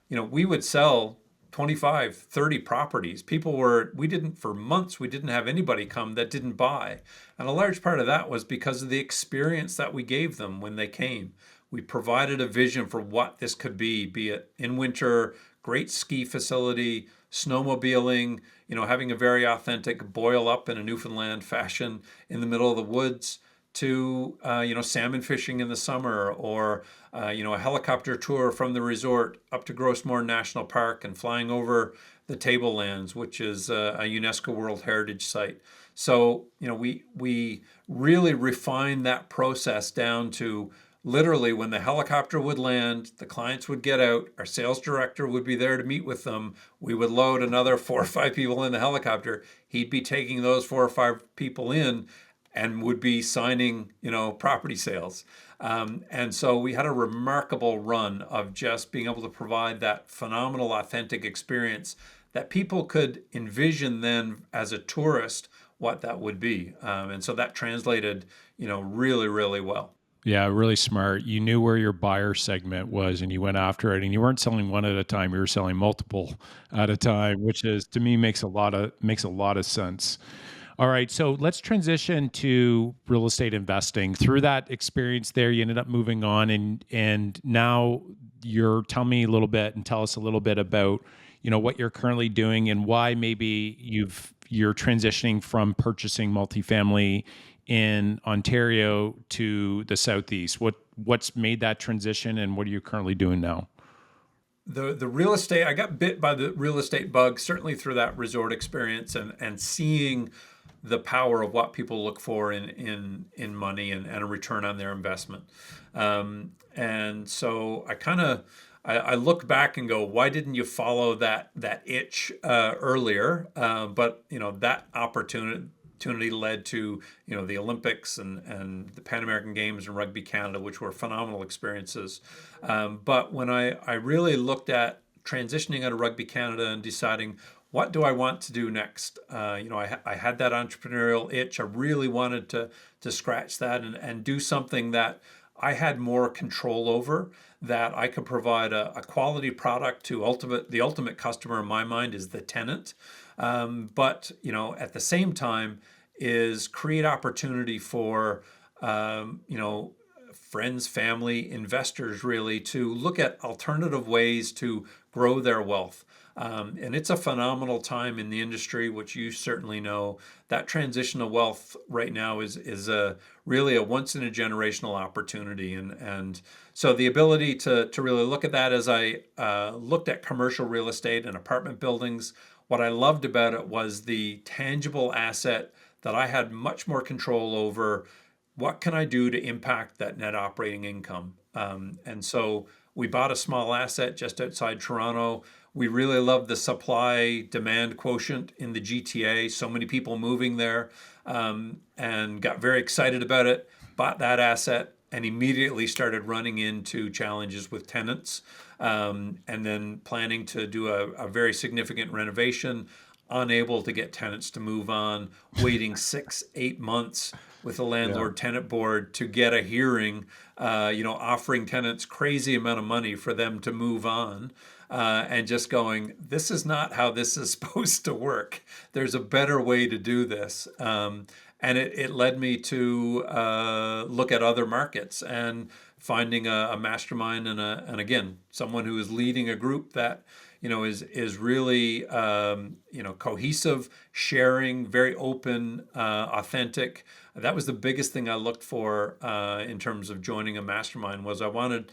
we would sell 25, 30 properties. For months, we didn't have anybody come that didn't buy. And a large part of that was because of the experience that we gave them when they came. We provided a vision for what this could be it in winter, great ski facility, snowmobiling, having a very authentic boil up in a Newfoundland fashion in the middle of the woods, to salmon fishing in the summer, or a helicopter tour from the resort up to Grossmore National Park and flying over the Tablelands, which is a UNESCO World Heritage Site. So we really refined that process down to literally when the helicopter would land, the clients would get out, our sales director would be there to meet with them. We would load another 4 or 5 people in the helicopter. He'd be taking those 4 or 5 people in and would be signing, property sales. And so we had a remarkable run of just being able to provide that phenomenal, authentic experience that people could envision then as a tourist what that would be. And so that translated, really, really well. Yeah, really smart. You knew where your buyer segment was and you went after it, and you weren't selling one at a time, you were selling multiple at a time, which is, to me, makes a lot of sense. All right, so let's transition to real estate investing. Through that experience there, you ended up moving on, and now tell me a little bit and tell us a little bit about, what you're currently doing and why maybe you're transitioning from purchasing multifamily in Ontario to the Southeast. What's made that transition, and what are you currently doing now? The real estate, I got bit by the real estate bug, certainly through that resort experience, and seeing the power of what people look for in money, and a return on their investment. And so I look back and go, why didn't you follow that itch earlier? But that opportunity led to the Olympics and the Pan American Games and Rugby Canada, which were phenomenal experiences. But when I really looked at transitioning out of Rugby Canada and deciding what do I want to do next, I had that entrepreneurial itch. I really wanted to scratch that and do something that I had more control over, that I could provide a quality product to the ultimate customer in my mind is the tenant. But at the same time is create opportunity for friends, family, investors really to look at alternative ways to grow their wealth. And it's a phenomenal time in the industry, which you certainly know. That transition of wealth right now is really a once in a generational opportunity. And so the ability to really look at that, as I looked at commercial real estate and apartment buildings, what I loved about it was the tangible asset that I had much more control over. What can I do to impact that net operating income? And so we bought a small asset just outside Toronto. We really loved the supply demand quotient in the GTA, so many people moving there, and got very excited about it. Bought that asset and immediately started running into challenges with tenants, and then planning to do a very significant renovation, unable to get tenants to move on, waiting 6, 8 months with the Yeah. landlord tenant board to get a hearing, offering tenants crazy amount of money for them to move on, and just going, this is not how this is supposed to work. There's a better way to do this. And it led me to look at other markets and finding a mastermind and again, someone who is leading a group that is really cohesive, sharing, very open, authentic. That was the biggest thing I looked for in terms of joining a mastermind. Was I wanted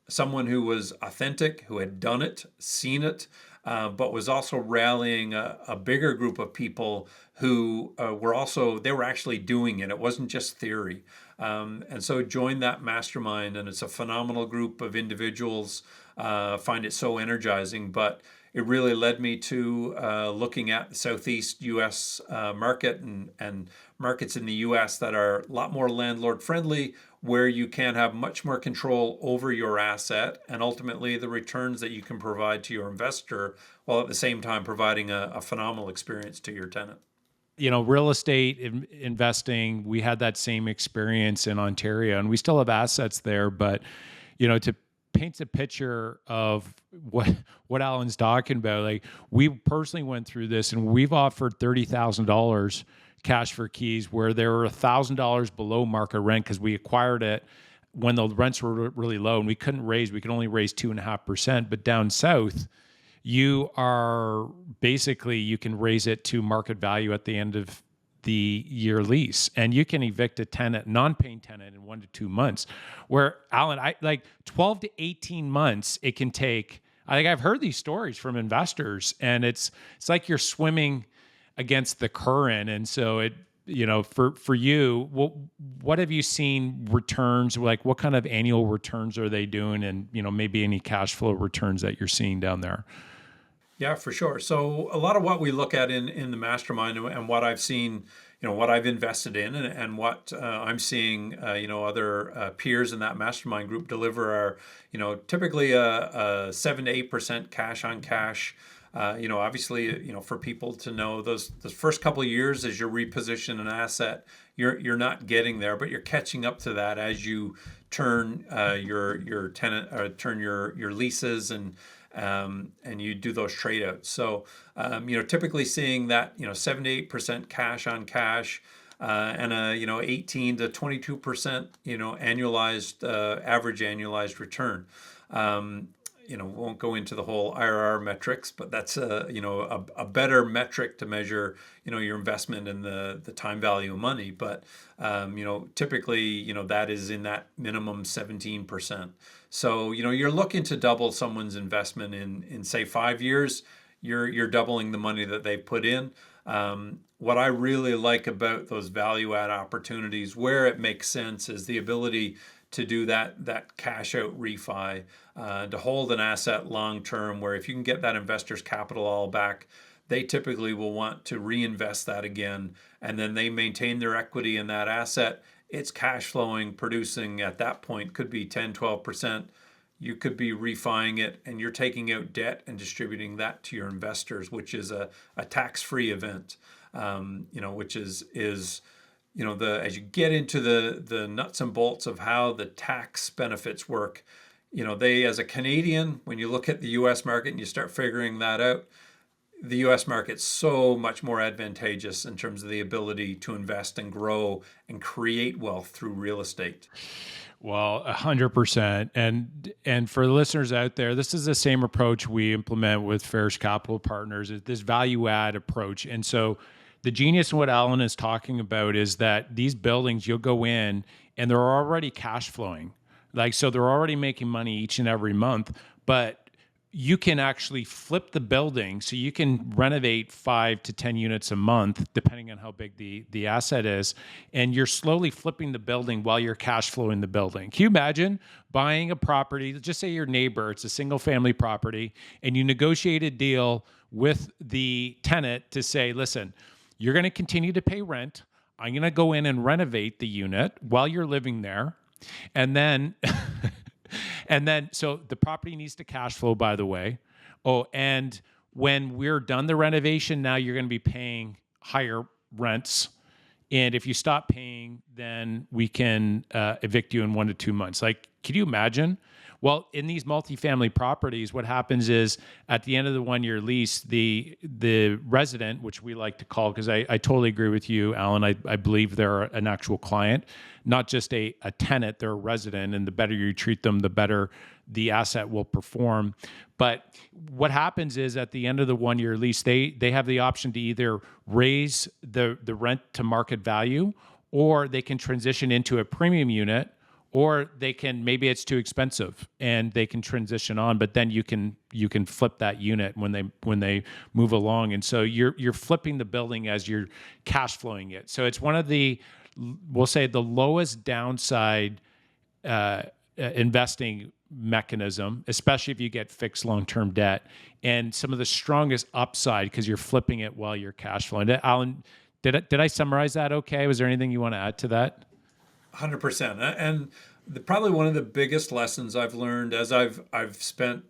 someone who was authentic, who had done it, seen it, but was also rallying a bigger group of people who they were actually doing it. It wasn't just theory. And so joined that mastermind, and it's a phenomenal group of individuals. Find it so energizing, but it really led me to looking at the Southeast U.S. Market and markets in the U.S. that are a lot more landlord friendly, where you can have much more control over your asset and ultimately the returns that you can provide to your investor, while at the same time providing a phenomenal experience to your tenant. Real estate investing, we had that same experience in Ontario, and we still have assets there. But, to paint a picture of what Alan's talking about, like, we personally went through this, and we've offered $30,000 cash for keys where they were $1,000 below market rent because we acquired it when the rents were really low, and we could only raise 2.5%. But down south, you can raise it to market value at the end of the year lease, and you can evict a tenant, non-paying tenant, in 1 to 2 months. Where, Alan, I like 12 to 18 months it can take. I think I've heard these stories from investors, and it's like you're swimming against the current. And so for you, what have you seen returns, like what kind of annual returns are they doing, and maybe any cash flow returns that you're seeing down there? Yeah, for sure. So a lot of what we look at in the mastermind, and what I've seen, what I've invested in, and what I'm seeing, other peers in that mastermind group deliver are, typically a 7 to 8% cash on cash Obviously, for people to know those first couple of years as you reposition an asset, you're not getting there, but you're catching up to that as you turn your tenant turn your leases and you do those trade outs. So typically seeing that 7 to 8% cash on cash. And a 18 to 22% annualized average annualized return. Won't go into the whole IRR metrics, but that's a better metric to measure your investment and the time value of money. But typically that is in that minimum 17%. So you're looking to double someone's investment in say 5 years. You're doubling the money that they've put in. What I really like about those value add opportunities where it makes sense is the ability to do that cash out refi, to hold an asset long term, where if you can get that investor's capital all back, they typically will want to reinvest that again, and then they maintain their equity in that asset. It's cash flowing, producing at that point could be 10, 12%. You could be refining it and you're taking out debt and distributing that to your investors, which is a tax-free event. Which is as you get into the nuts and bolts of how the tax benefits work, they, as a Canadian, when you look at the U.S. market and you start figuring that out, the U.S. market's so much more advantageous in terms of the ability to invest and grow and create wealth through real estate. Well, 100%. And for the listeners out there, this is the same approach we implement with Ferris Capital Partners, is this value add approach. And so the genius in what Alan is talking about is that these buildings, you'll go in and they're already cash flowing. So they're already making money each and every month, but you can actually flip the building. So you can renovate 5 to 10 units a month, depending on how big the asset is. And you're slowly flipping the building while you're cash flowing the building. Can you imagine buying a property, just say your neighbor, it's a single family property, and you negotiate a deal with the tenant to say, listen, you're going to continue to pay rent. I'm going to go in and renovate the unit while you're living there. And then so the property needs to cash flow, by the way. Oh, and when we're done the renovation, now you're going to be paying higher rents. And if you stop paying, then we can evict you in 1 to 2 months. Can you imagine? Well, in these multifamily properties, what happens is at the end of the 1 year lease, the resident, which we like to call, because I totally agree with you, Alan, I believe they're an actual client, not just a tenant, they're a resident, and the better you treat them, the better the asset will perform. But what happens is at the end of the 1 year lease, they have the option to either raise the rent to market value, or they can transition into a premium unit, or they can, maybe it's too expensive and they can transition on, but then you can flip that unit when they move along. And so you're flipping the building as you're cash flowing it. So it's one of the, we'll say, the lowest downside investing mechanism, especially if you get fixed long-term debt, and some of the strongest upside because you're flipping it while you're cash flowing. Alan, did I summarize that okay? Was there anything you want to add to that? 100%. And probably one of the biggest lessons I've learned as I've spent,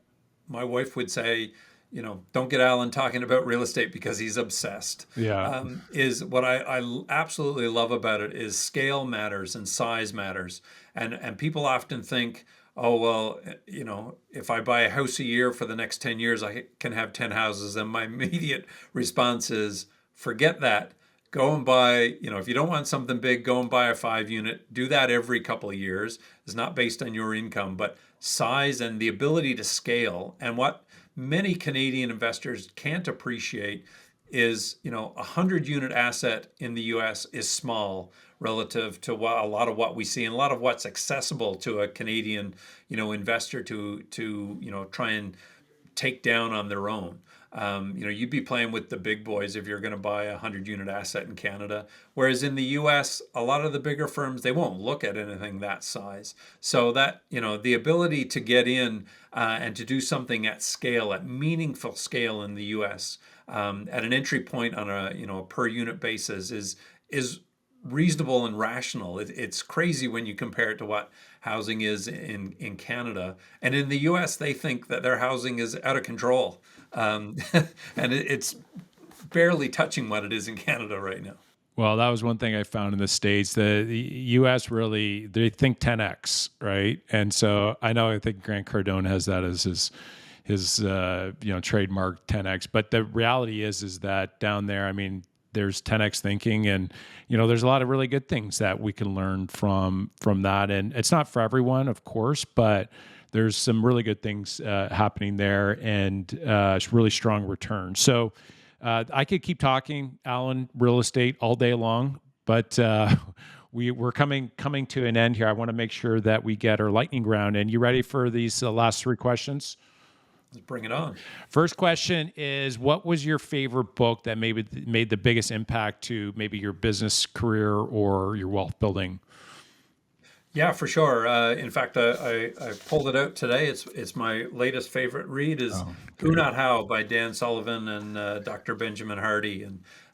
my wife would say, don't get Alan talking about real estate because he's obsessed. Yeah. Is what I absolutely love about it is scale matters and size matters. And people often think, oh, well, if I buy a house a year for the next 10 years, I can have 10 houses. And my immediate response is, forget that. Go and buy, if you don't want something big, go and buy a 5 unit. Do that every couple of years. It's not based on your income, but size and the ability to scale. And what many Canadian investors can't appreciate is, a 100 unit asset in the US is small relative to a lot of what we see and a lot of what's accessible to a Canadian, investor to try and take down on their own. You'd be playing with the big boys if you're going to buy a 100 unit asset in Canada. Whereas in the US, a lot of the bigger firms, they won't look at anything that size. So that, the ability to get in and to do something at scale, at meaningful scale in the US, at an entry point on a per unit basis is reasonable and rational. It's crazy when you compare it to what housing is in Canada. And in the US, they think that their housing is out of control. and it's barely touching what it is in Canada right now. Well, that was one thing I found in the States. The U.S. really, they think 10x, right? And so I think Grant Cardone has that as his trademark 10x. But the reality is that down there, I mean, there's 10x thinking, and there's a lot of really good things that we can learn from that. And it's not for everyone, of course, but there's some really good things happening there, and it's really strong return. So I could keep talking, Alan, real estate all day long, but we're coming to an end here. I want to make sure that we get our lightning round. And you ready for these last three questions? Let's bring it on. First question is, what was your favorite book that maybe made the biggest impact to maybe your business career or your wealth building? Yeah, for sure. In fact, I pulled it out today. It's my latest favorite read is Oh, Who good. Not How by Dan Sullivan and Dr. Benjamin Hardy,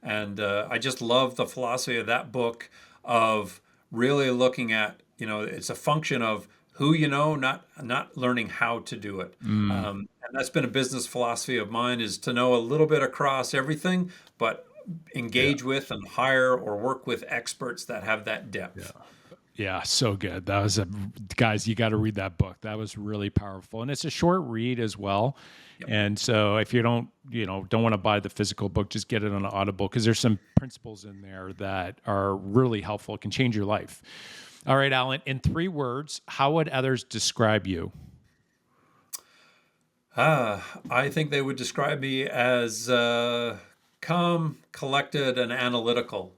and I just love the philosophy of that book of really looking at it's a function of who not learning how to do it. Mm, And that's been a business philosophy of mine is to know a little bit across everything, but yeah. engage with and hire or work with experts that have that Yeah. depth. Yeah, so good. That was guys, you got to read that book. That was really powerful. And it's a short read as well. Yep. And so if you don't want to buy the physical book, just get it on Audible because there's some principles in there that are really helpful. It can change your life. All right, Alan, in 3 words, how would others describe you? I think they would describe me as calm, collected, and analytical.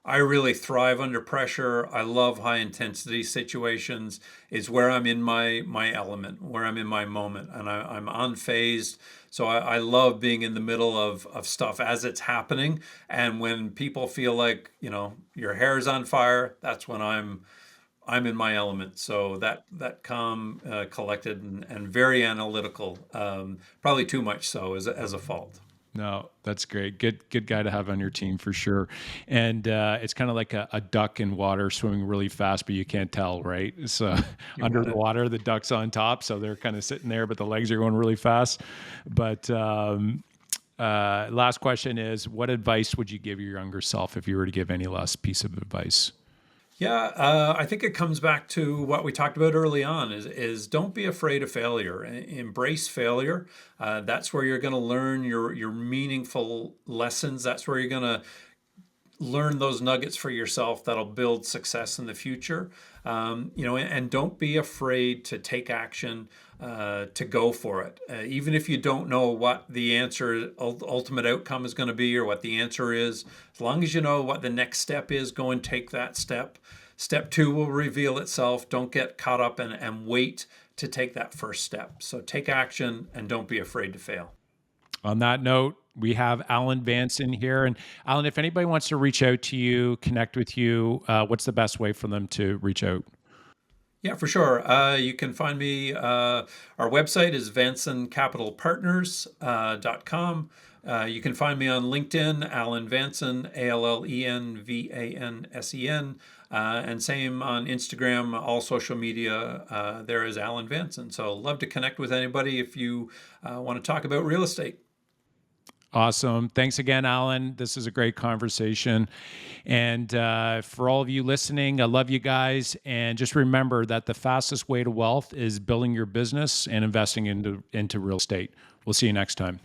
I really thrive under pressure. I love high intensity situations. It's where I'm in my element, where I'm in my moment, and I'm unfazed. So I love being in the middle of stuff as it's happening. And when people feel like your hair's on fire, that's when I'm in my element. So that calm, collected, and very analytical. Probably too much so as a fault. No, that's great. Good guy to have on your team for sure. And it's kind of like a duck in water swimming really fast, but you can't tell, right? So You under got the it. water, the duck's on top, so they're kind of sitting there, but the legs are going really fast. But last question is, what advice would you give your younger self if you were to give any last piece of advice? Yeah, I think it comes back to what we talked about early on is don't be afraid of failure. Embrace failure. That's where you're going to learn your meaningful lessons. That's where you're going to learn those nuggets for yourself that'll build success in the future. And don't be afraid to take action, to go for it. Even if you don't know what the answer, ultimate outcome is going to be or what the answer is, as long as you know what the next step is, go and take that step. Step two will reveal itself. Don't get caught up and wait to take that first step. So take action and don't be afraid to fail. On that note, we have Alan Vansen here. And Alan, if anybody wants to reach out to you, connect with you, what's the best way for them to reach out? Yeah, for sure. You can find me. Our website is vansencapitalpartners.com. You can find me on LinkedIn, Alan Vansen, ALLENVANSEN. And same on Instagram, all social media. There is Alan Vansen. So love to connect with anybody if you want to talk about real estate. Awesome. Thanks again, Alan. This is a great conversation. And for all of you listening, I love you guys. And just remember that the fastest way to wealth is building your business and investing into real estate. We'll see you next time.